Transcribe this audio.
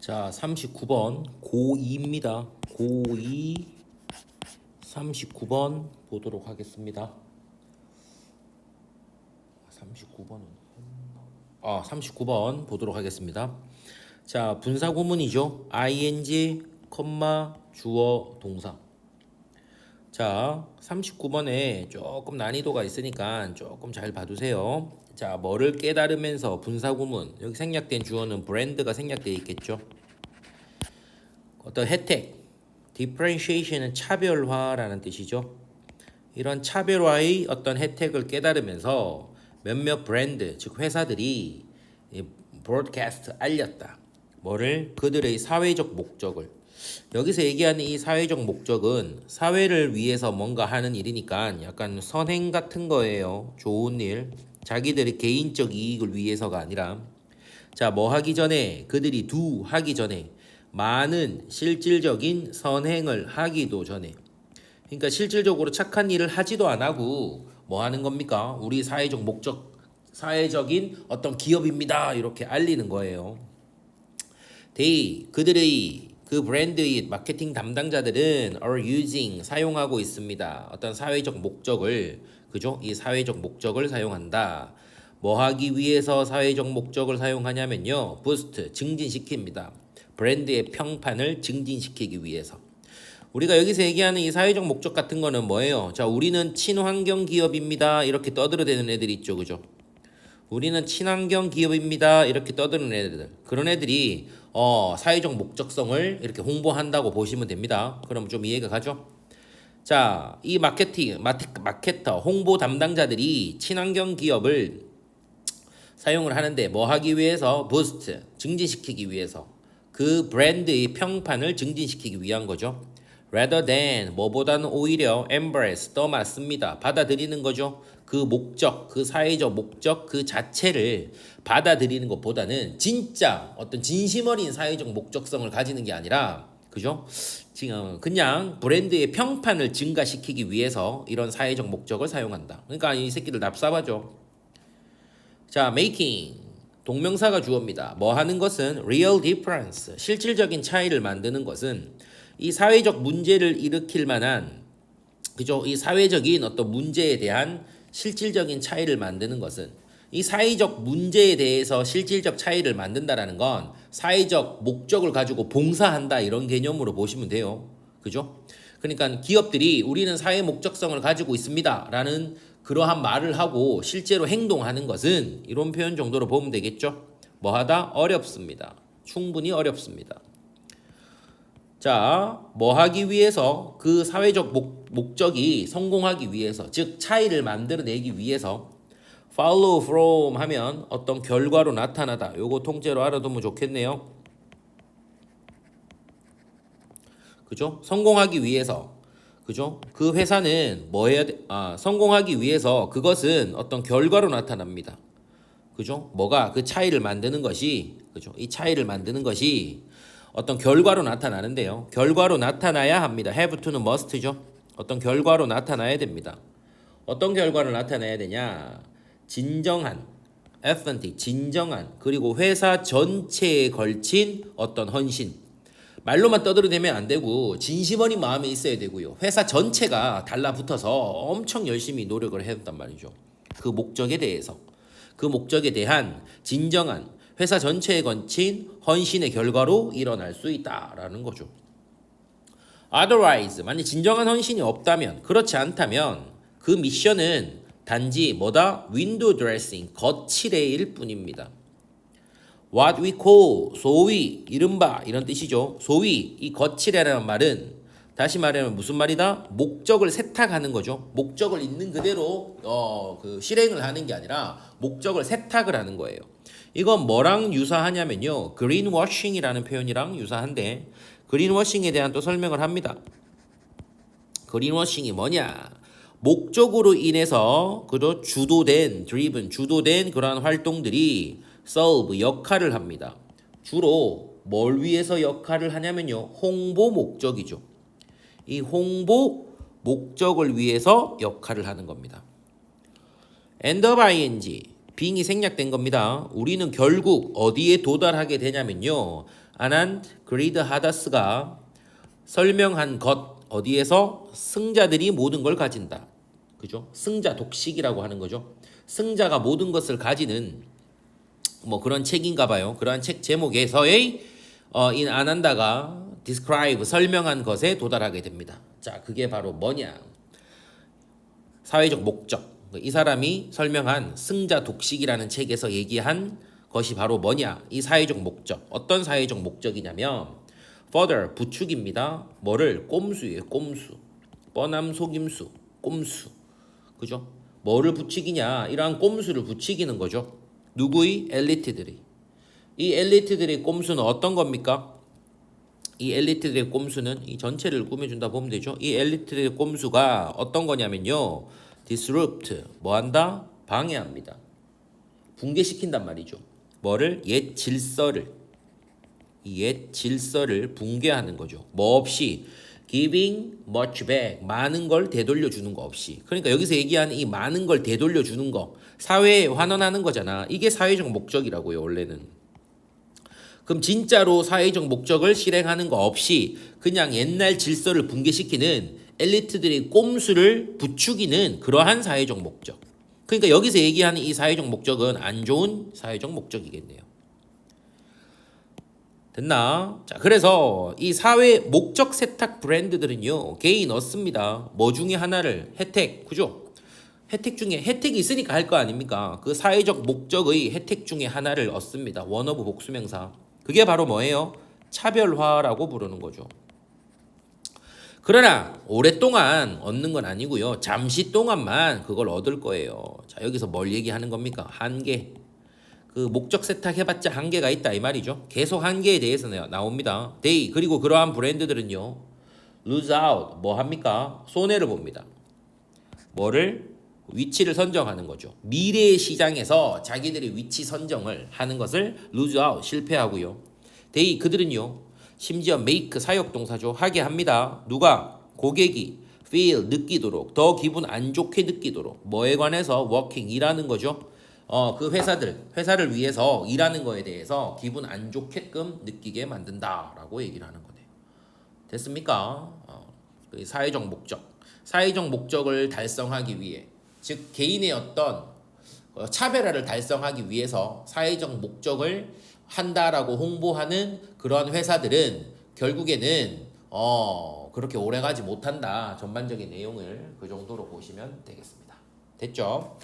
자, 39번 고2입니다. 고2 39번 보도록 하겠습니다. 39번 보도록 하겠습니다. 자, 분사 구문이죠. ing, 주어, 동사. 자, 39번에 조금 난이도가 있으니까 조금 잘 봐두세요. 자, 뭐를 깨달으면서 분사 구문. 여기 생략된 주어는 브랜드가 생략되어 있겠죠. 어떤 혜택, differentiation은 차별화라는 뜻이죠. 이런 차별화의 어떤 혜택을 깨달으면서 몇몇 브랜드, 즉 회사들이 broadcast 알렸다. 뭐를? 그들의 사회적 목적을. 여기서 얘기하는 이 사회적 목적은 사회를 위해서 뭔가 하는 일이니까 약간 선행 같은 거예요. 좋은 일. 자기들의 개인적 이익을 위해서가 아니라. 자, 뭐 하기 전에, 그들이 하기 전에 많은 실질적인 선행을 하기도 전에. 그러니까 실질적으로 착한 일을 하지도 안 하고 뭐 하는 겁니까? 우리 사회적 목적, 사회적인 어떤 기업입니다. 이렇게 알리는 거예요. 그들의 그 브랜드의 마케팅 담당자들은 are using, 사용하고 있습니다. 어떤 사회적 목적을, 그죠? 이 사회적 목적을 사용한다. 뭐 하기 위해서 사회적 목적을 사용하냐면요. boost, 증진시킵니다. 브랜드의 평판을 증진시키기 위해서. 우리가 여기서 얘기하는 이 사회적 목적 같은 거는 뭐예요? 자, 우리는 친환경 기업입니다. 이렇게 떠들어대는 애들 있죠, 그죠? 우리는 친환경 기업입니다. 이렇게 떠드는 애들. 그런 애들이 사회적 목적성을 이렇게 홍보한다고 보시면 됩니다. 그럼 좀 이해가 가죠? 자, 이 마케터, 홍보 담당자들이 친환경 기업을 사용을 하는데 뭐 하기 위해서? 부스트, 증진시키기 위해서. 그 브랜드의 평판을 증진시키기 위한 거죠. rather than, 뭐보다는 오히려 embrace, 떠맞습니다. 받아들이는 거죠. 그 목적, 그 사회적 목적 그 자체를 받아들이는 것보다는 진짜 어떤 진심 어린 사회적 목적성을 가지는 게 아니라, 그죠? 지금 그냥 브랜드의 평판을 증가시키기 위해서 이런 사회적 목적을 사용한다. 그러니까 이 새끼들 납사바죠. 자, making, 동명사가 주어입니다. 뭐 하는 것은 real difference, 실질적인 차이를 만드는 것은 이 사회적 문제를 일으킬 만한, 그죠? 이 사회적인 어떤 문제에 대한 실질적인 차이를 만드는 것은, 이 사회적 문제에 대해서 실질적 차이를 만든다라는 건 사회적 목적을 가지고 봉사한다, 이런 개념으로 보시면 돼요. 그죠? 그러니까 기업들이 우리는 사회 목적성을 가지고 있습니다 라는 그러한 말을 하고 실제로 행동하는 것은 이런 표현 정도로 보면 되겠죠. 뭐 하다? 어렵습니다. 충분히 어렵습니다. 자, 뭐 하기 위해서? 그 사회적 목적이 성공하기 위해서, 즉 차이를 만들어내기 위해서. follow from 하면 어떤 결과로 나타나다. 요거 통째로 알아두면 좋겠네요. 그죠? 성공하기 위해서. 그죠? 그 회사는 뭐 해야 돼? 성공하기 위해서 그것은 어떤 결과로 나타납니다. 그죠? 뭐가? 그 차이를 만드는 것이, 그죠? 이 차이를 만드는 것이 어떤 결과로 나타나는데요. 결과로 나타나야 합니다. have to는 must죠. 어떤 결과로 나타나야 됩니다. 어떤 결과로 나타나야 되냐? 진정한, authentic, 진정한, 그리고 회사 전체에 걸친 어떤 헌신. 말로만 떠들어대면 안 되고 진심 어린 마음이 있어야 되고요. 회사 전체가 달라붙어서 엄청 열심히 노력을 해왔단 말이죠. 그 목적에 대해서. 그 목적에 대한 진정한 회사 전체에 걸친 헌신의 결과로 일어날 수 있다라는 거죠. Otherwise, 만약 진정한 헌신이 없다면, 그렇지 않다면 그 미션은 단지 뭐다? 윈도우 드레싱, 거칠애일 뿐입니다. What we call, 소위, 이른바 이런 뜻이죠. 소위 이 거칠애라는 말은 다시 말하면 무슨 말이다? 목적을 세탁하는 거죠. 목적을 있는 그대로 그 실행을 하는 게 아니라 목적을 세탁을 하는 거예요. 이건 뭐랑 유사하냐면요. 그린워싱이라는 표현이랑 유사한데, 그린워싱에 대한 또 설명을 합니다. 그린워싱이 뭐냐? 목적으로 인해서 주도된 그러한 활동들이 serve, 역할을 합니다. 주로 뭘 위해서 역할을 하냐면요. 홍보 목적이죠. 이 홍보 목적을 위해서 역할을 하는 겁니다. end of ing, being이 생략된 겁니다. 우리는 결국 어디에 도달하게 되냐면요. 아난드 그리드 하다스가 설명한 것 어디에서 승자들이 모든 걸 가진다. 그죠? 승자 독식이라고 하는 거죠. 승자가 모든 것을 가지는 뭐 그런 책인가 봐요. 그러한 책 제목에서의 인 아난다가 describe 설명한 것에 도달하게 됩니다. 자, 그게 바로 뭐냐? 사회적 목적. 이 사람이 설명한 승자 독식이라는 책에서 얘기한 것이 바로 뭐냐? 이 사회적 목적. 어떤 사회적 목적이냐면 further 부축입니다. 뭐를? 꼼수예요. 꼼수. 뻔함 속임수. 꼼수. 그죠? 뭐를 부추기냐? 이러한 꼼수를 부추기는 거죠. 누구의? 엘리트들이. 이 엘리트들의 꼼수는 어떤 겁니까? 이 엘리트들의 꼼수는 이 전체를 꾸며준다 보면 되죠. 이 엘리트들의 꼼수가 어떤 거냐면요. disrupt, 뭐한다? 방해합니다. 붕괴시킨단 말이죠. 뭐를? 옛 질서를. 이 옛 질서를 붕괴하는 거죠. 뭐 없이 giving much back, 많은 걸 되돌려 주는 거 없이. 그러니까 여기서 얘기하는 이 많은 걸 되돌려 주는 거, 사회에 환원하는 거잖아. 이게 사회적 목적이라고요, 원래는. 그럼 진짜로 사회적 목적을 실행하는 거 없이 그냥 옛날 질서를 붕괴시키는 엘리트들의 꼼수를 부추기는 그러한 사회적 목적. 그러니까 여기서 얘기하는 이 사회적 목적은 안 좋은 사회적 목적이겠네요. 됐나? 자, 그래서 이 사회 목적 세탁 브랜드들은요, 개인 얻습니다. 뭐 중에 하나를 혜택, 그죠? 혜택 중에 혜택이 있으니까 할 거 아닙니까? 그 사회적 목적의 혜택 중에 하나를 얻습니다. 원어브 복수명사. 그게 바로 뭐예요? 차별화라고 부르는 거죠. 그러나 오랫동안 얻는 건 아니고요. 잠시 동안만 그걸 얻을 거예요. 자, 여기서 뭘 얘기하는 겁니까? 한계. 그 목적 세탁 해봤자 한계가 있다 이 말이죠. 계속 한계에 대해서 나옵니다. they 그리고 그러한 브랜드들은요. lose out 뭐 합니까? 손해를 봅니다. 뭐를? 위치를 선정하는 거죠. 미래의 시장에서 자기들의 위치 선정을 하는 것을 lose out 실패하고요. they 그들은요. 심지어 make 사역 동사죠. 하게 합니다. 누가? 고객이 feel 느끼도록 더 기분 안 좋게 느끼도록 뭐에 관해서 working 일하는 거죠. 그 회사를 위해서 일하는 거에 대해서 기분 안 좋게끔 느끼게 만든다라고 얘기를 하는 거네요. 됐습니까? 그 사회적 목적을 달성하기 위해 즉 개인의 어떤 차별화를 달성하기 위해서 사회적 목적을 한다라고 홍보하는 그런 회사들은 결국에는 그렇게 오래가지 못한다. 전반적인 내용을 그 정도로 보시면 되겠습니다. 됐죠?